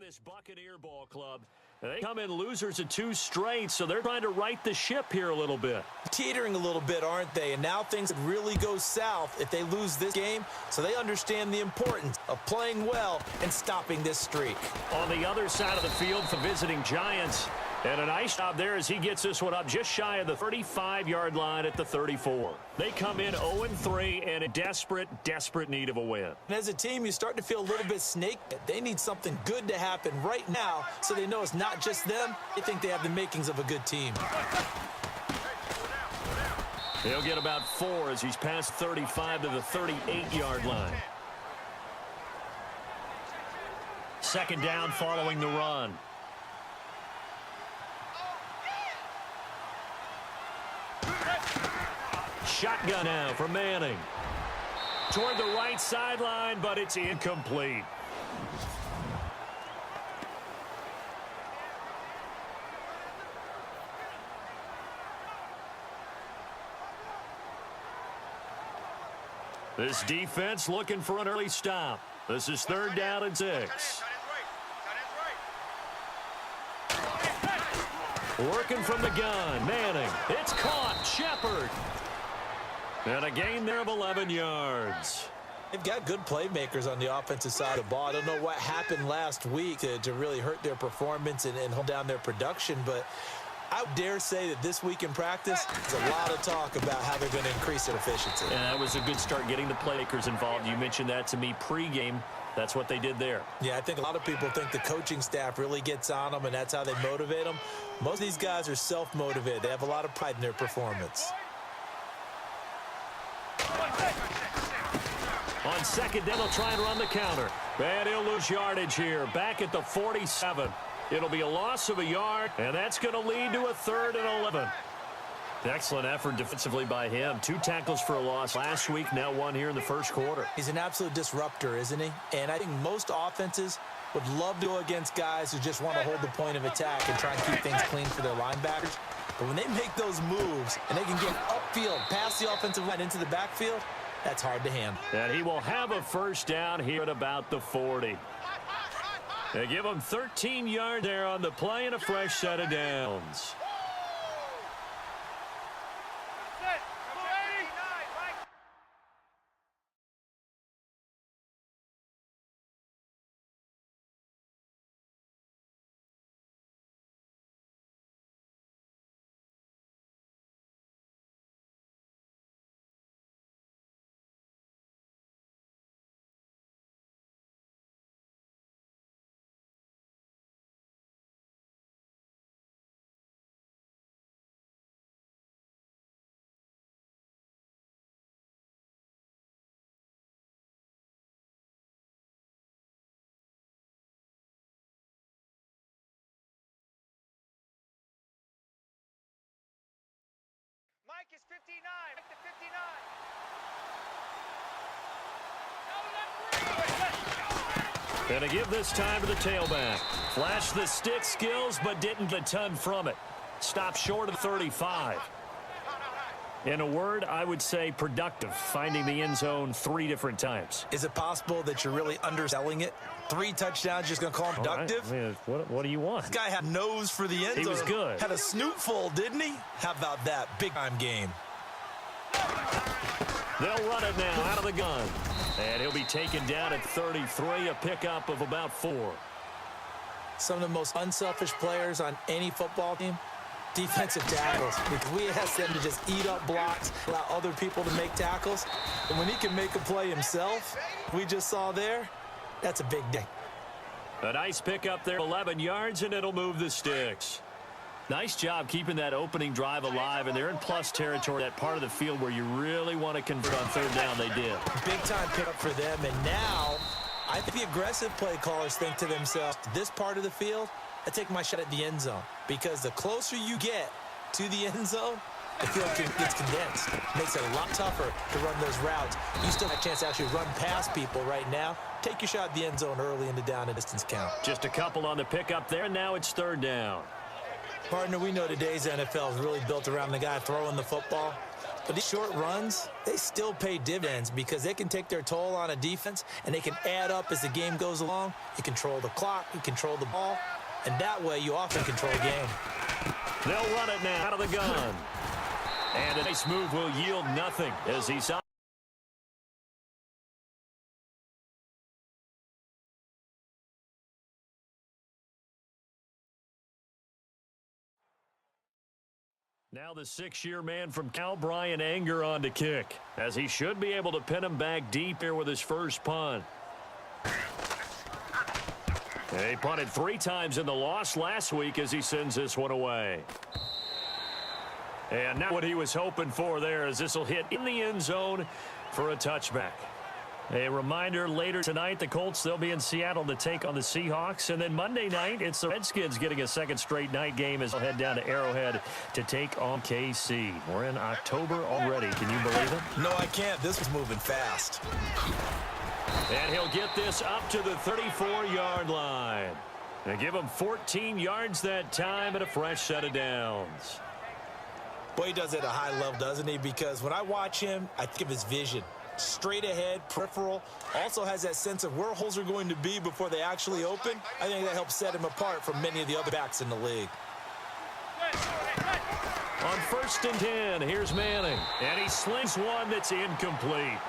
this Buccaneer ball club. They come in losers of 2 straight, so they're trying to right the ship here a little bit. Teetering a little bit, aren't they? And now things could really go south if they lose this game, so they understand the importance of playing well and stopping this streak. On the other side of the field for visiting Giants, and a nice job there as he gets this one up just shy of the 35-yard line at the 34. They come in 0-3 and in desperate need of a win. And as a team, you start to feel a little bit snaked. They need something good to happen right now so they know it's not just them. They think they have the makings of a good team. He'll get about 4 as he's past 35 to the 38-yard line. Second down following the run. Shotgun now for Manning. Toward the right sideline, but it's incomplete. This defense looking for an early stop. This is 3rd down and 6. Working from the gun, Manning. It's caught, Shepard. And a gain there of 11 yards. They've got good playmakers on the offensive side of the ball. I don't know what happened last week to really hurt their performance and hold down their production, but I dare say that this week in practice, there's a lot of talk about how they're going to increase their efficiency. And that was a good start getting the playmakers involved. You mentioned that to me pregame. That's what they did there. Yeah, I think a lot of people think the coaching staff really gets on them, and that's how they motivate them. Most of these guys are self-motivated. They have a lot of pride in their performance. On second down, they'll try and run the counter. And he'll lose yardage here. Back at the 47. It'll be a loss of a yard, and that's going to lead to a 3rd and 11. Excellent effort defensively by him. 2 tackles for a loss last week, now 1 here in the first quarter. He's an absolute disruptor, isn't he? And I think most offenses would love to go against guys who just want to hold the point of attack and try and keep things clean for their linebackers. But when they make those moves and they can get upfield, past the offensive line into the backfield, that's hard to handle. And he will have a first down here at about the 40. They give him 13 yards there on the play and a fresh set of downs. Mike is 59. Mike to 59. And to give this time to the tailback. Flashed the stick skills, but didn't get a ton from it. Stopped short of 35. In a word, I would say productive, finding the end zone 3 different times. Is it possible that you're really underselling it? 3 touchdowns, just going to call him productive? Right. I mean, what do you want? This guy had nose for the end zone. He was good. Had a snootful, didn't he? How about that? Big-time game. They'll run it now out of the gun. And he'll be taken down at 33, a pickup of about 4. Some of the most unselfish players on any football team, defensive tackles. Because we ask them to just eat up blocks, allow other people to make tackles. And when he can make a play himself, we just saw there, that's a big day. A nice pickup there, 11 yards, and it'll move the sticks. Nice job keeping that opening drive alive, and they're in plus territory, that part of the field where you really want to convert on 3rd down. They did. Big-time pickup for them, and now I think the aggressive play callers think to themselves, this part of the field, I take my shot at the end zone, because the closer you get to the end zone, the field gets condensed. Makes it a lot tougher to run those routes. You still have a chance to actually run past people right now. Take your shot at the end zone early in the down and distance count. Just a couple on the pickup there, and now it's 3rd down. Partner, we know today's NFL is really built around the guy throwing the football. But these short runs, they still pay dividends because they can take their toll on a defense, and they can add up as the game goes along. You control the clock, you control the ball, and that way you often control the game. They'll run it now out of the gun. And a nice move will yield nothing as he's on. Now the 6-year man from Cal, Brian Anger, on to kick, as he should be able to pin him back deep here with his first punt. And he punted 3 times in the loss last week as he sends this one away. And now what he was hoping for there is this will hit in the end zone for a touchback. A reminder, later tonight, the Colts, they'll be in Seattle to take on the Seahawks. And then Monday night, it's the Redskins getting a second straight night game as they'll head down to Arrowhead to take on KC. We're in October already. Can you believe it? No, I can't. This was moving fast. And he'll get this up to the 34-yard line. And give him 14 yards that time and a fresh set of downs. Boy, he does it at a high level, doesn't he? Because when I watch him, I think of his vision. Straight ahead, peripheral, also has that sense of where holes are going to be before they actually open. I think that helps set him apart from many of the other backs in the league. On 1st and 10, here's Manning. And he slings one that's incomplete.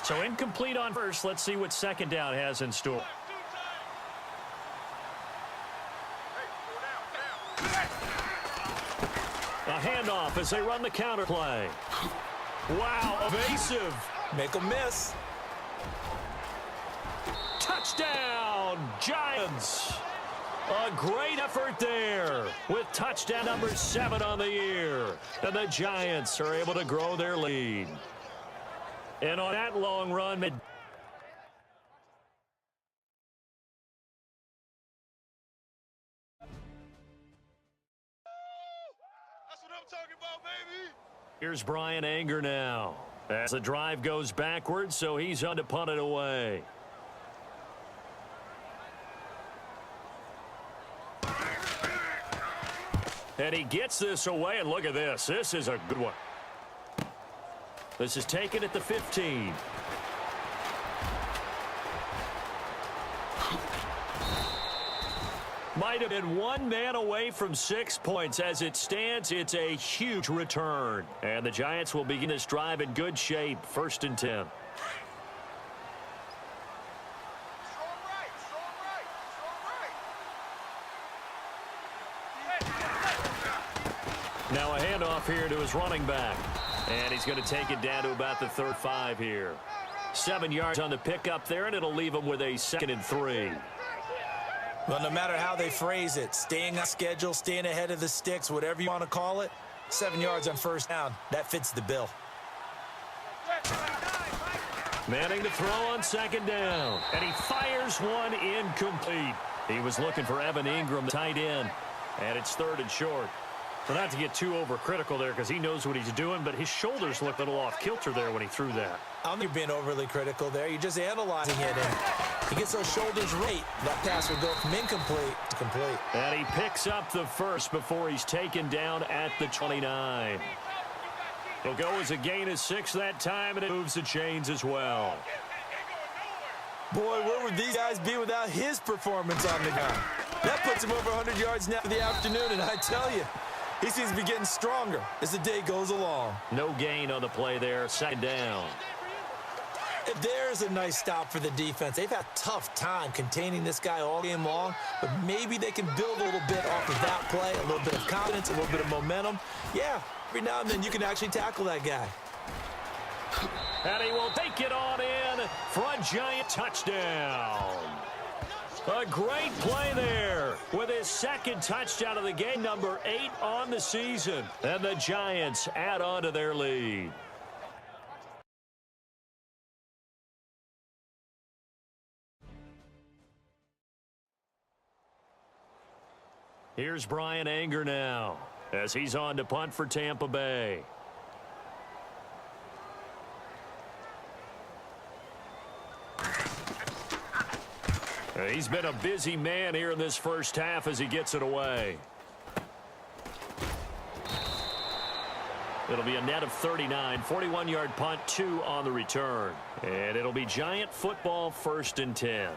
So incomplete on first. Let's see what second down has in store. A handoff as they run the counter play. Wow, evasive. Make them miss. Touchdown, Giants. A great effort there with touchdown number 7 on the year. And the Giants are able to grow their lead. And on that long run, That's what I'm talking about, baby. here's Brian Anger now. As the drive goes backwards, so he's on to punt it away. And he gets this away, and look at this. This is a good one. This is taken at the 15. Might have been one man away from 6 points. As it stands, it's a huge return. And the Giants will begin this drive in good shape. 1st and 10. Now a handoff here to his running back. And he's going to take it down to about the 35 here. 7 yards on the pickup there, and it'll leave him with a 2nd and 3. Well, no matter how they phrase it, staying on schedule, staying ahead of the sticks, whatever you want to call it, 7 yards on 1st down, that fits the bill. Manning to throw on 2nd down, and he fires one incomplete. He was looking for Evan Ingram, the tight end, and it's 3rd and short. Well, not to get too overcritical there because he knows what he's doing, but his shoulders looked a little off kilter there when he threw that. I don't think you're being overly critical there. You're just analyzing it, and he gets those shoulders right. That pass will go from incomplete to complete. And he picks up the 1st before he's taken down at the 29. He'll go as a gain of 6 that time, and it moves the chains as well. Boy, where would these guys be without his performance on the ground? That puts him over 100 yards now for the afternoon, and I tell you, he seems to be getting stronger as the day goes along. No gain on the play there, 2nd down. There's a nice stop for the defense. They've had a tough time containing this guy all game long, but maybe they can build a little bit off of that play, a little bit of confidence, a little bit of momentum. Yeah, every now and then you can actually tackle that guy. And he will take it on in for a Giant touchdown. A great play there with his 2nd touchdown of the game, number 8 on the season. And the Giants add on to their lead. Here's Brian Anger now as he's on to punt for Tampa Bay. He's been a busy man here in this 1st half as he gets it away. It'll be a net of 39, 41-yard punt, 2 on the return. And it'll be Giant football, 1st and 10.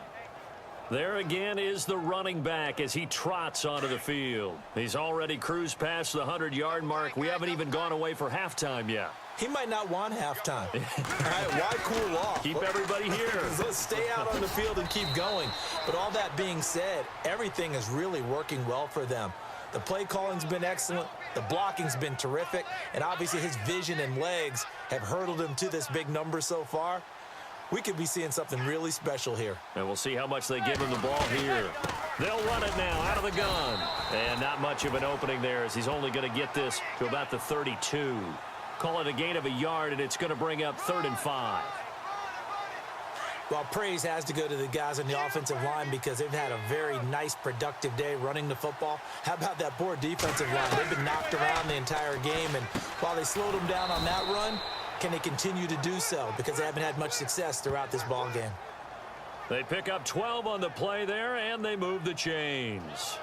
There again is the running back as he trots onto the field. He's already cruised past the 100-yard mark. We haven't even gone away for halftime yet. He might not want halftime. All right, why cool off? Keep everybody here. Let's stay out on the field and keep going. But all that being said, everything is really working well for them. The play calling's been excellent. The blocking's been terrific. And obviously his vision and legs have hurdled him to this big number so far. We could be seeing something really special here. And we'll see how much they give him the ball here. They'll run it now out of the gun. And not much of an opening there as he's only going to get this to about the 32. Call it a gain of a yard, and it's going to bring up 3rd and 5. Well, praise has to go to the guys on the offensive line because they've had a very nice, productive day running the football. How about that poor defensive line? They've been knocked around the entire game, and while they slowed them down on that run, can they continue to do so? Because they haven't had much success throughout this ball game. They pick up 12 on the play there, and they move the chains.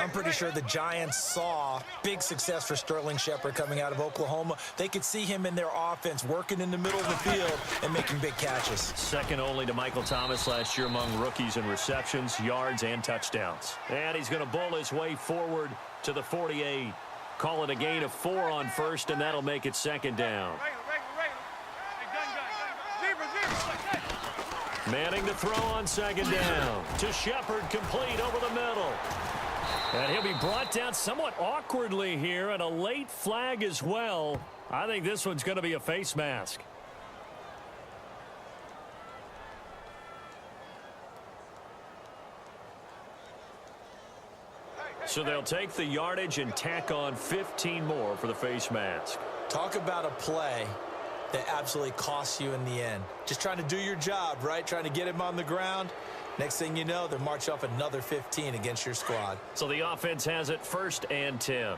I'm pretty sure the Giants saw big success for Sterling Shepard coming out of Oklahoma. They could see him in their offense working in the middle of the field and making big catches. Second only to Michael Thomas last year among rookies in receptions, yards, and touchdowns. And he's going to bull his way forward to the 48. Call it a gain of 4 on 1st, and that'll make it 2nd down. Manning to throw on 2nd down. To Shepard, complete over the middle. And he'll be brought down somewhat awkwardly here, and a late flag as well. I think this one's going to be a face mask. So they'll take the yardage and tack on 15 more for the face mask. Talk about a play that absolutely costs you in the end. Just trying to do your job, right? Trying to get him on the ground. Next thing you know, they'll march off another 15 against your squad. So the offense has it 1st and 10.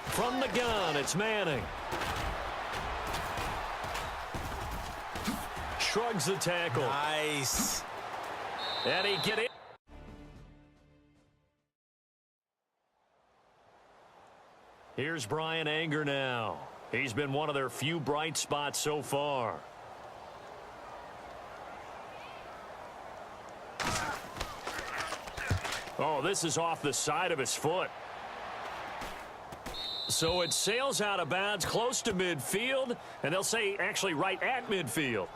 From the gun, it's Manning. Shrugs the tackle. Nice. And he get it. Here's Brian Anger now. He's been one of their few bright spots so far. Oh, this is off the side of his foot. So it sails out of bounds close to midfield, and they'll say actually right at midfield.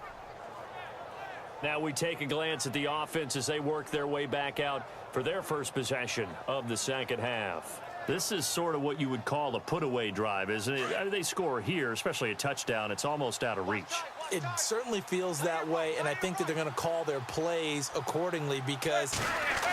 Now we take a glance at the offense as they work their way back out for their first possession of the second half. This is sort of what you would call a put-away drive, isn't it? I mean, they score here, especially a touchdown. It's almost out of reach. It certainly feels that way, and I think that they're going to call their plays accordingly because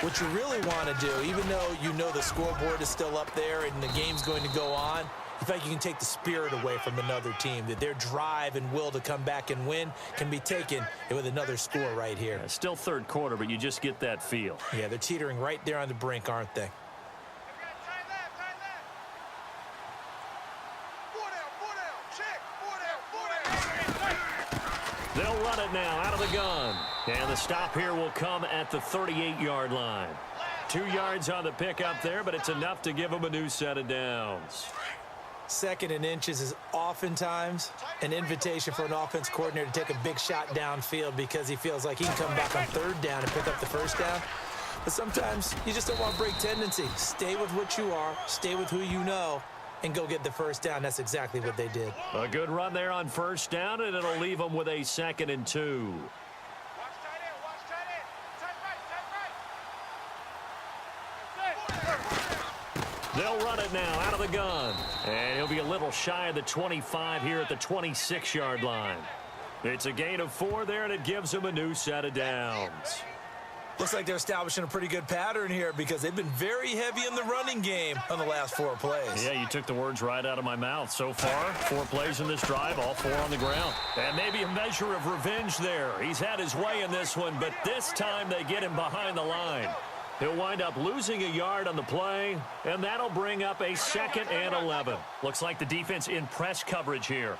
what you really want to do, even though you know the scoreboard is still up there and the game's going to go on, in fact, you can take the spirit away from another team, that their drive and will to come back and win can be taken with another score right here. Yeah, still third quarter, but you just get that feel. Yeah, they're teetering right there on the brink, aren't they? They'll run it now out of the gun. And the stop here will come at the 38-yard line. 2 yards on the pickup there, but it's enough to give them a new set of downs. 2nd and inches is oftentimes an invitation for an offense coordinator to take a big shot downfield because he feels like he can come back on 3rd down and pick up the 1st down. But sometimes you just don't want to break tendency. Stay with what you are, stay with who you know, and go get the 1st down. That's exactly what they did. A good run there on 1st down, and it'll leave them with a 2nd and 2. They'll run it now out of the gun. And he'll be a little shy of the 25 here at the 26-yard line. It's a gain of 4 there, and it gives them a new set of downs. Looks like they're establishing a pretty good pattern here because they've been very heavy in the running game on the last 4 plays. Yeah, you took the words right out of my mouth. So far, 4 plays in this drive, all 4 on the ground. And maybe a measure of revenge there. He's had his way in this one, but this time they get him behind the line. He'll wind up losing a yard on the play, and that'll bring up a 2nd and 11. Looks like the defense in press coverage here.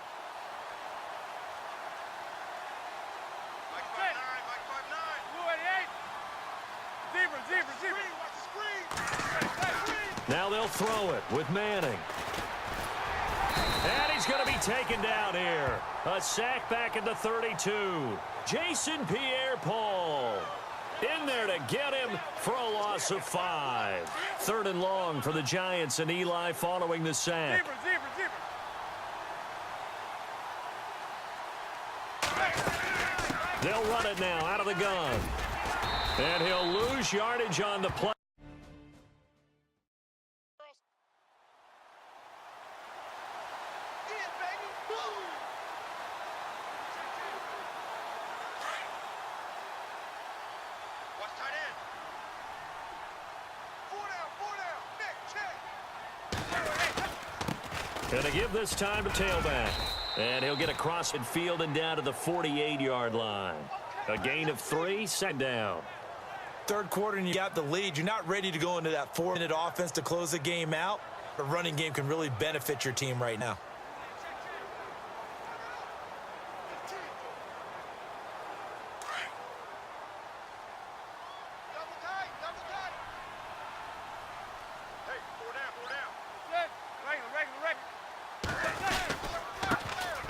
Now they'll throw it with Manning. And he's going to be taken down here. A sack back at the 32. Jason Pierre-Paul in there to get him for a loss of 5. 3rd and long for the Giants, and Eli following the sack. They'll run it now out of the gun. And he'll lose yardage on the play. Going to give this time to tailback. And he'll get across midfield and down to the 48-yard line. A gain of 3, set down. 3rd quarter and you got the lead. You're not ready to go into that 4-minute offense to close the game out. A running game can really benefit your team right now.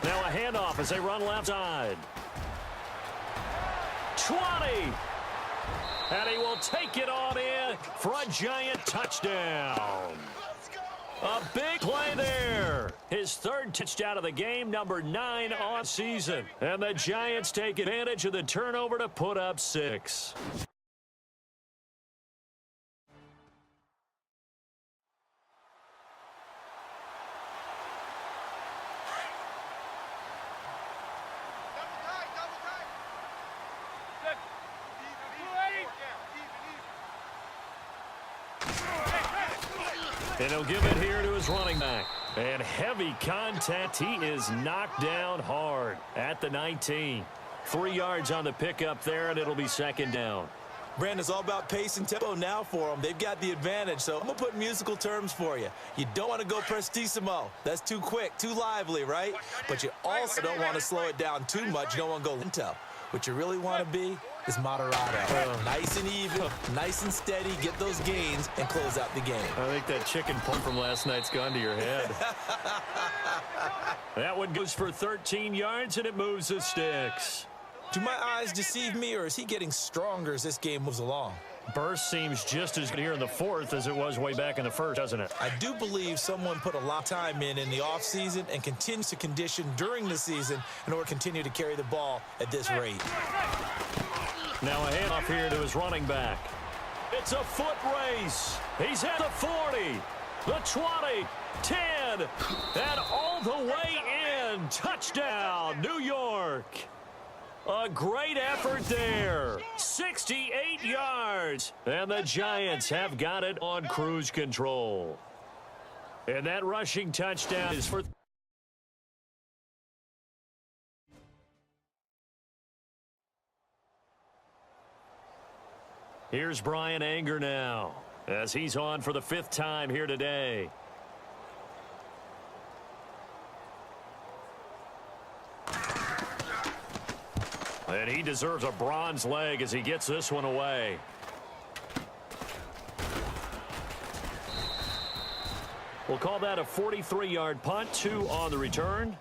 Now a handoff as they run left side. 20. And he will take it on in for a Giant touchdown. A big play there. His 3rd touchdown of the game, number 9 on season. And the Giants take advantage of the turnover to put up 6. And he'll give it here to his running back. And heavy contact. He is knocked down hard at the 19. 3 yards on the pickup there, and it'll be 2nd down. Brandon, it's all about pace and tempo now for them. They've got the advantage, so I'm going to put musical terms for you. You don't want to go prestissimo. That's too quick, too lively, right? But you also don't want to slow it down too much. You don't want to go lento. What you really want to be is moderato. Nice and even, nice and steady, get those gains, and close out the game. I think that chicken pump from last night's gone to your head. That one goes for 13 yards, and it moves the sticks. Do my eyes deceive me, or is he getting stronger as this game moves along? Burst seems just as good here in the 4th as it was way back in the 1st, doesn't it? I do believe someone put a lot of time in the offseason and continues to condition during the season in order to continue to carry the ball at this rate. Now a handoff here to his running back. It's a foot race. He's at the 40, the 20, 10, and all the way in. Touchdown, New York. A great effort there. 68 yards. And the Giants have got it on cruise control. And that rushing touchdown is for... Here's Brian Anger now, as he's on for the 5th time here today. And he deserves a bronze leg as he gets this one away. We'll call that a 43-yard punt, 2 on the return.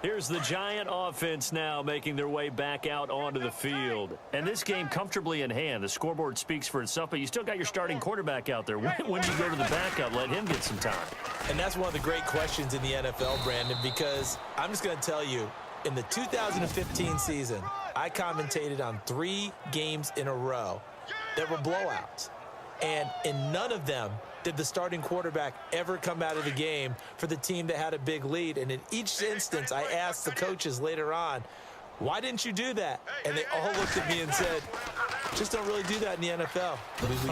Here's the Giant offense now making their way back out onto the field. And this game comfortably in hand. The scoreboard speaks for itself, but you still got your starting quarterback out there. When do you go to the backup, let him get some time? And that's one of the great questions in the NFL, Brandon, because I'm just going to tell you, in the 2015 season, I commentated on 3 games in a row that were blowouts. And in none of them did the starting quarterback ever come out of the game for the team that had a big lead. And in each instance, I asked the coaches later on, why didn't you do that? And they all looked at me and said, just don't really do that in the NFL.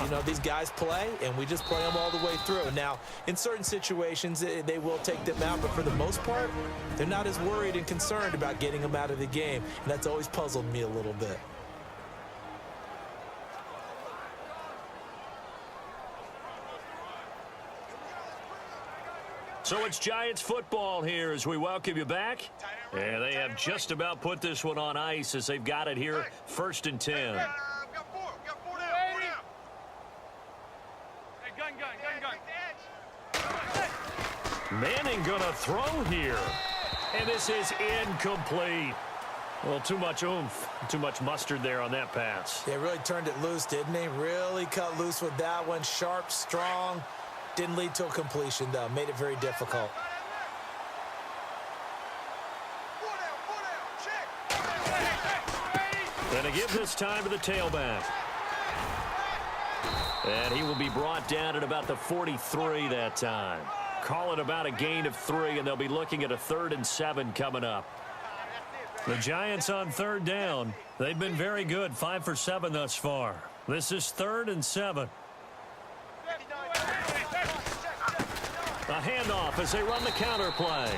You know, these guys play, and we just play them all the way through. Now, in certain situations, they will take them out, but for the most part, they're not as worried and concerned about getting them out of the game. And that's always puzzled me a little bit. So it's Giants football here as we welcome you back. And they have just about put this one on ice as they've got it here, 1st and 10. Got four down. Hey, gun. Manning gonna throw here. And this is incomplete. Well, too much oomph, too much mustard there on that pass. They really turned it loose, didn't they? Really cut loose with that one. Sharp, strong. Didn't lead to a completion, though. Made it very difficult. And to give this time to the tailback. And he will be brought down at about the 43 that time. Call it about a gain of 3, and they'll be looking at a 3rd and 7 coming up. The Giants on 3rd down. They've been very good, 5 for 7 thus far. This is 3rd and 7. A handoff as they run the counter play.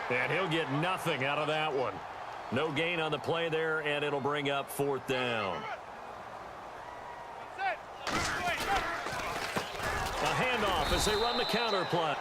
And he'll get nothing out of that one. No gain on the play there, and it'll bring up 4th down. A handoff as they run the counter play.